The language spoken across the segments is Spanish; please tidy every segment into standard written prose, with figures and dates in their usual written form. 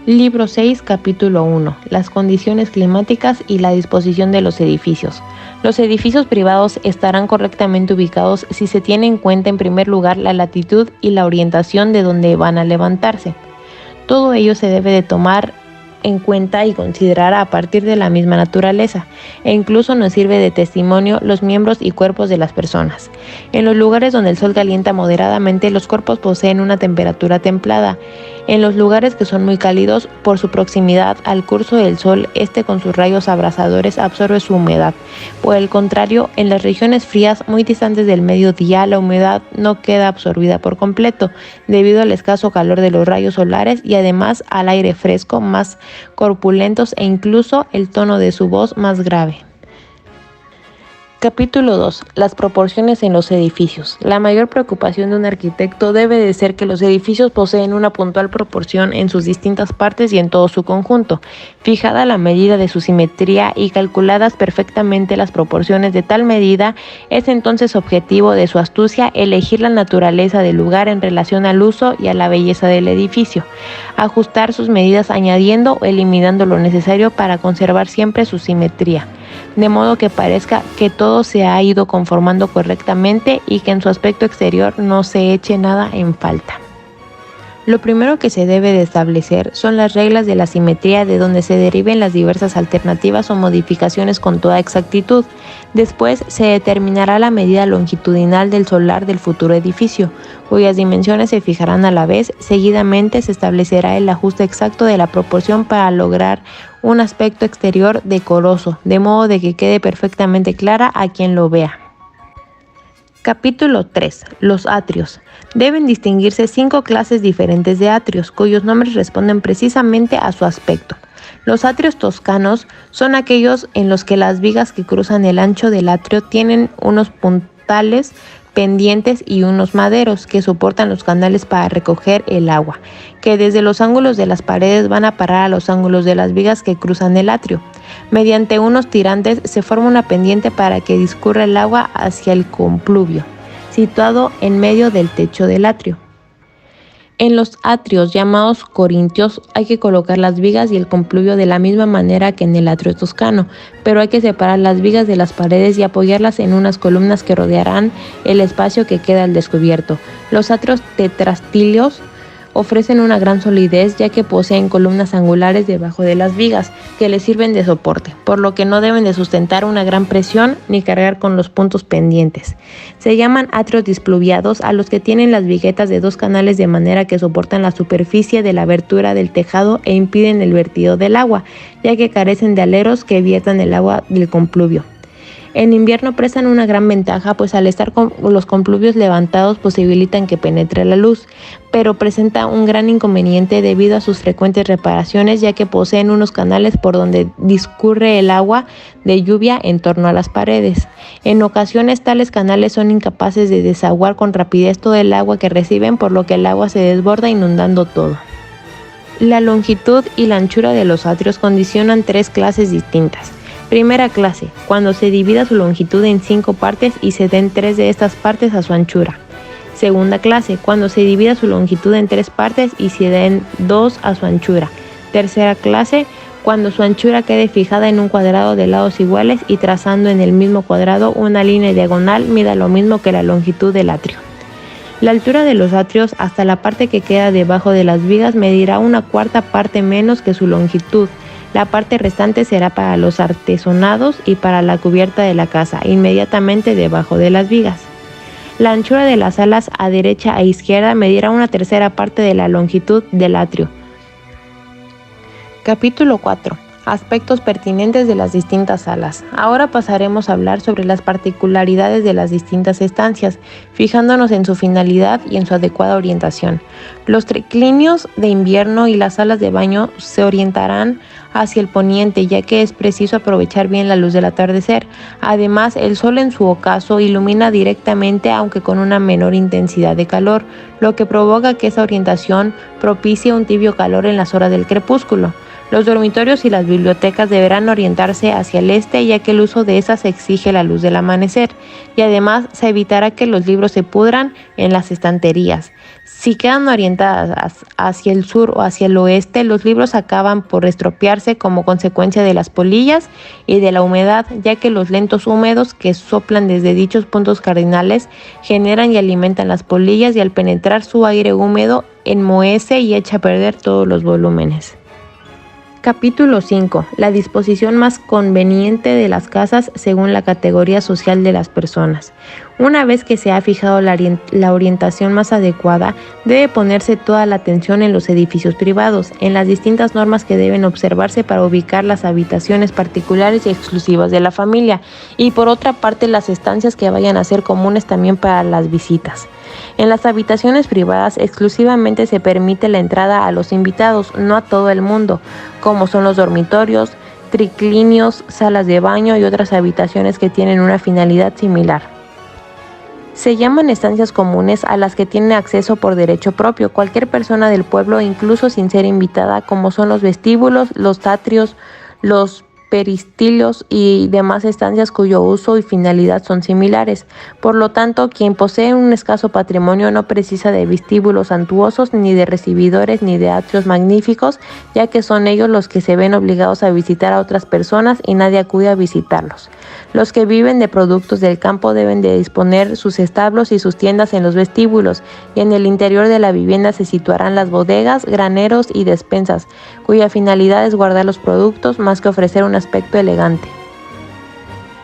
Libro 6, capítulo 1. Las condiciones climáticas y la disposición de los edificios. Los edificios privados estarán correctamente ubicados si se tiene en cuenta en primer lugar la latitud y la orientación de donde van a levantarse. Todo ello se debe de tomar en cuenta y considerar a partir de la misma naturaleza, e incluso nos sirve de testimonio los miembros y cuerpos de las personas. En los lugares donde el sol calienta moderadamente, los cuerpos poseen una temperatura templada. En los lugares que son muy cálidos, por su proximidad al curso del sol, este con sus rayos abrasadores absorbe su humedad. Por el contrario, en las regiones frías muy distantes del mediodía, la humedad no queda absorbida por completo, debido al escaso calor de los rayos solares y además al aire fresco, más corpulentos e incluso el tono de su voz más grave. Capítulo 2. Las proporciones en los edificios. La mayor preocupación de un arquitecto debe de ser que los edificios poseen una puntual proporción en sus distintas partes y en todo su conjunto, fijada la medida de su simetría y calculadas perfectamente las proporciones de tal medida, es entonces objetivo de su astucia elegir la naturaleza del lugar en relación al uso y a la belleza del edificio, ajustar sus medidas añadiendo o eliminando lo necesario para conservar siempre su simetría, de modo que parezca que todo se ha ido conformando correctamente y que en su aspecto exterior no se eche nada en falta. Lo primero que se debe de establecer son las reglas de la simetría de donde se deriven las diversas alternativas o modificaciones con toda exactitud. Después se determinará la medida longitudinal del solar del futuro edificio, cuyas dimensiones se fijarán a la vez. Seguidamente se establecerá el ajuste exacto de la proporción para lograr un aspecto exterior decoroso, de modo de que quede perfectamente clara a quien lo vea. Capítulo 3. Los atrios. Deben distinguirse 5 clases diferentes de atrios, cuyos nombres responden precisamente a su aspecto. Los atrios toscanos son aquellos en los que las vigas que cruzan el ancho del atrio tienen unos puntales pendientes y unos maderos que soportan los canales para recoger el agua, que desde los ángulos de las paredes van a parar a los ángulos de las vigas que cruzan el atrio. Mediante unos tirantes se forma una pendiente para que discurra el agua hacia el compluvio, situado en medio del techo del atrio. En los atrios llamados corintios hay que colocar las vigas y el compluvio de la misma manera que en el atrio toscano, pero hay que separar las vigas de las paredes y apoyarlas en unas columnas que rodearán el espacio que queda al descubierto. Los atrios tetrastilos ofrecen una gran solidez, ya que poseen columnas angulares debajo de las vigas que les sirven de soporte, por lo que no deben de sustentar una gran presión ni cargar con los puntos pendientes. Se llaman atrios displuviados a los que tienen las viguetas de 2 canales de manera que soportan la superficie de la abertura del tejado e impiden el vertido del agua, ya que carecen de aleros que viertan el agua del compluvio. En invierno prestan una gran ventaja, pues al estar con los compluvios levantados posibilitan que penetre la luz, pero presenta un gran inconveniente debido a sus frecuentes reparaciones, ya que poseen unos canales por donde discurre el agua de lluvia en torno a las paredes. En ocasiones tales canales son incapaces de desaguar con rapidez todo el agua que reciben, por lo que el agua se desborda inundando todo. La longitud y la anchura de los atrios condicionan 3 clases distintas. Primera clase, cuando se divida su longitud en 5 partes y se den 3 de estas partes a su anchura. Segunda clase, cuando se divida su longitud en 3 partes y se den 2 a su anchura. Tercera clase, cuando su anchura quede fijada en un cuadrado de lados iguales y trazando en el mismo cuadrado una línea diagonal mida lo mismo que la longitud del atrio. La altura de los atrios hasta la parte que queda debajo de las vigas medirá 1/4 parte menos que su longitud. La parte restante será para los artesonados y para la cubierta de la casa, inmediatamente debajo de las vigas. La anchura de las alas a derecha e izquierda medirá 1/3 parte de la longitud del atrio. Capítulo 4. Aspectos pertinentes de las distintas salas. Ahora pasaremos a hablar sobre las particularidades de las distintas estancias, fijándonos en su finalidad y en su adecuada orientación. Los triclinios de invierno y las salas de baño se orientarán hacia el poniente, ya que es preciso aprovechar bien la luz del atardecer. Además, el sol en su ocaso ilumina directamente, aunque con una menor intensidad de calor, lo que provoca que esa orientación propicie un tibio calor en las horas del crepúsculo. Los dormitorios y las bibliotecas deberán orientarse hacia el este, ya que el uso de esas exige la luz del amanecer, y además se evitará que los libros se pudran en las estanterías. Si quedan orientadas hacia el sur o hacia el oeste, los libros acaban por estropearse como consecuencia de las polillas y de la humedad, ya que los vientos húmedos que soplan desde dichos puntos cardinales generan y alimentan las polillas, y al penetrar su aire húmedo enmohece y echa a perder todos los volúmenes. Capítulo 5. La disposición más conveniente de las casas según la categoría social de las personas. Una vez que se ha fijado la orientación más adecuada, debe ponerse toda la atención en los edificios privados, en las distintas normas que deben observarse para ubicar las habitaciones particulares y exclusivas de la familia, y por otra parte las estancias que vayan a ser comunes también para las visitas. En las habitaciones privadas exclusivamente se permite la entrada a los invitados, no a todo el mundo, como son los dormitorios, triclinios, salas de baño y otras habitaciones que tienen una finalidad similar. Se llaman estancias comunes a las que tiene acceso por derecho propio cualquier persona del pueblo, incluso sin ser invitada, como son los vestíbulos, los atrios, los peristilios y demás estancias cuyo uso y finalidad son similares. Por lo tanto, quien posee un escaso patrimonio no precisa de vestíbulos suntuosos, ni de recibidores, ni de atrios magníficos, ya que son ellos los que se ven obligados a visitar a otras personas y nadie acude a visitarlos. Los que viven de productos del campo deben de disponer sus establos y sus tiendas en los vestíbulos, y en el interior de la vivienda se situarán las bodegas, graneros y despensas, cuya finalidad es guardar los productos más que ofrecer un aspecto elegante.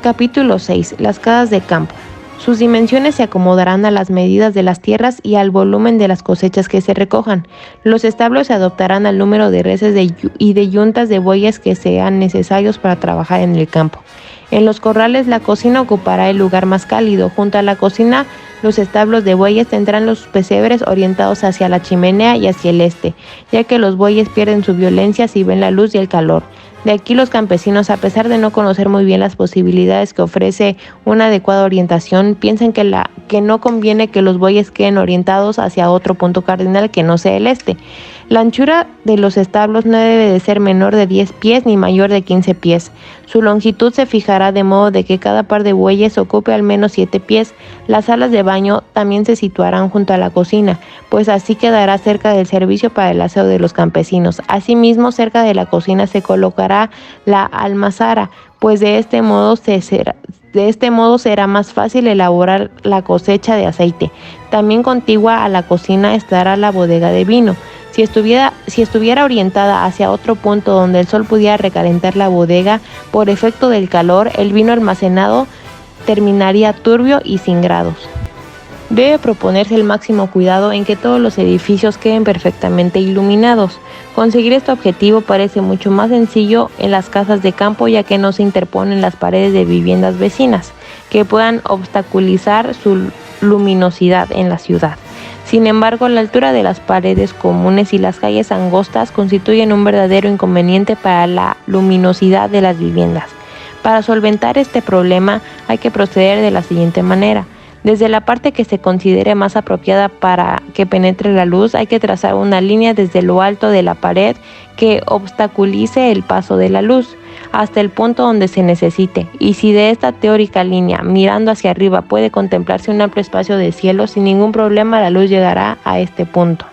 Capítulo 6. Las casas de campo. Sus dimensiones se acomodarán a las medidas de las tierras y al volumen de las cosechas que se recojan. Los establos se adaptarán al número de reses y de yuntas de bueyes que sean necesarios para trabajar en el campo. En los corrales la cocina ocupará el lugar más cálido. Junto a la cocina, los establos de bueyes tendrán los pesebres orientados hacia la chimenea y hacia el este, ya que los bueyes pierden su violencia si ven la luz y el calor. De aquí los campesinos, a pesar de no conocer muy bien las posibilidades que ofrece una adecuada orientación, piensan que no conviene que los bueyes queden orientados hacia otro punto cardinal que no sea el este. La anchura de los establos no debe de ser menor de 10 pies ni mayor de 15 pies. Su longitud se fijará de modo de que cada par de bueyes ocupe al menos 7 pies. Las salas de baño también se situarán junto a la cocina, pues así quedará cerca del servicio para el aseo de los campesinos. Asimismo, cerca de la cocina se colocará la almazara, pues de este modo será más fácil elaborar la cosecha de aceite. También contigua a la cocina estará la bodega de vino. Si estuviera orientada hacia otro punto donde el sol pudiera recalentar la bodega, por efecto del calor, el vino almacenado terminaría turbio y sin grados. Debe proponerse el máximo cuidado en que todos los edificios queden perfectamente iluminados. Conseguir este objetivo parece mucho más sencillo en las casas de campo, ya que no se interponen las paredes de viviendas vecinas, que puedan obstaculizar su luminosidad en la ciudad. Sin embargo, la altura de las paredes comunes y las calles angostas constituyen un verdadero inconveniente para la luminosidad de las viviendas. Para solventar este problema hay que proceder de la siguiente manera. Desde la parte que se considere más apropiada para que penetre la luz, hay que trazar una línea desde lo alto de la pared que obstaculice el paso de la luz hasta el punto donde se necesite, y si de esta teórica línea, mirando hacia arriba, puede contemplarse un amplio espacio de cielo, sin ningún problema la luz llegará a este punto.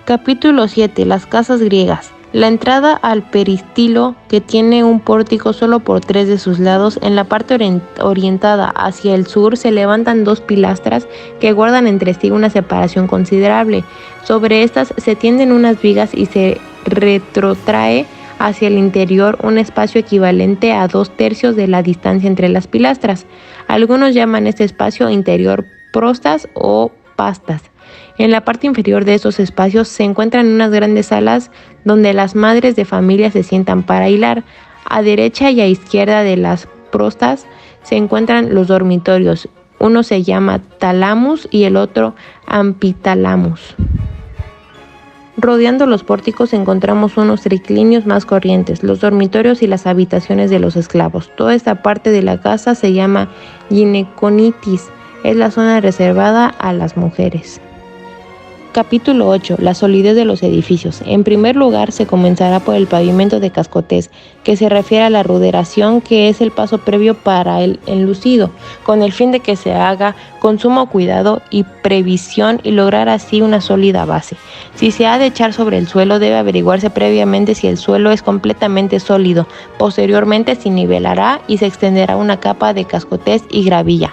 Capítulo 7. Las casas griegas. La entrada al peristilo, que tiene un pórtico solo por 3 de sus lados, en la parte orientada hacia el sur se levantan 2 pilastras que guardan entre sí una separación considerable. Sobre estas se tienden unas vigas y se retrotrae hacia el interior un espacio equivalente a 2/3 de la distancia entre las pilastras. Algunos llaman este espacio interior prostas o pastas. En la parte inferior de estos espacios se encuentran unas grandes salas donde las madres de familia se sientan para hilar. A derecha y a izquierda de las prostas se encuentran los dormitorios. Uno se llama talamus y el otro ampitalamus. Rodeando los pórticos encontramos unos triclinios más corrientes, los dormitorios y las habitaciones de los esclavos. Toda esta parte de la casa se llama gineconitis, es la zona reservada a las mujeres. Capítulo 8. La solidez de los edificios. En primer lugar, se comenzará por el pavimento de cascotes, que se refiere a la ruderación, que es el paso previo para el enlucido, con el fin de que se haga con sumo cuidado y previsión y lograr así una sólida base. Si se ha de echar sobre el suelo, debe averiguarse previamente si el suelo es completamente sólido. Posteriormente se nivelará y se extenderá una capa de cascotes y gravilla.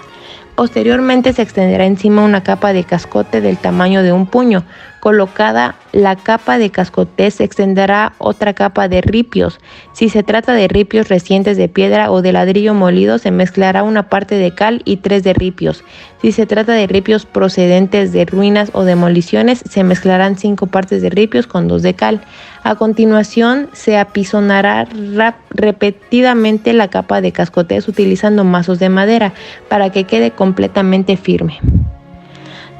Posteriormente se extenderá encima una capa de cascote del tamaño de un puño. Colocada la capa de cascotes, se extenderá otra capa de ripios. Si se trata de ripios recientes de piedra o de ladrillo molido, se mezclará una parte de cal y 3 de ripios. Si se trata de ripios procedentes de ruinas o demoliciones, se mezclarán 5 partes de ripios con 2 de cal. A continuación, se apisonará repetidamente la capa de cascotes utilizando mazos de madera para que quede completamente firme.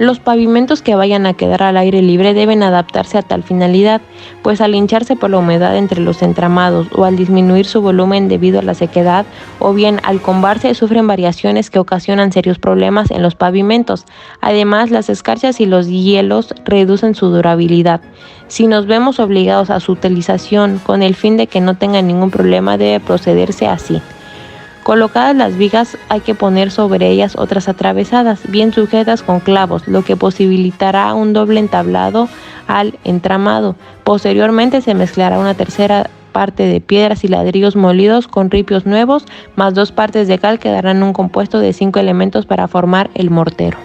Los pavimentos que vayan a quedar al aire libre deben adaptarse a tal finalidad, pues al hincharse por la humedad entre los entramados o al disminuir su volumen debido a la sequedad o bien al combarse sufren variaciones que ocasionan serios problemas en los pavimentos. Además, las escarchas y los hielos reducen su durabilidad. Si nos vemos obligados a su utilización con el fin de que no tengan ningún problema, debe procederse así. Colocadas las vigas, hay que poner sobre ellas otras atravesadas, bien sujetas con clavos, lo que posibilitará un doble entablado al entramado. Posteriormente se mezclará una tercera parte de piedras y ladrillos molidos con ripios nuevos, más 2 partes de cal que darán un compuesto de 5 elementos para formar el mortero.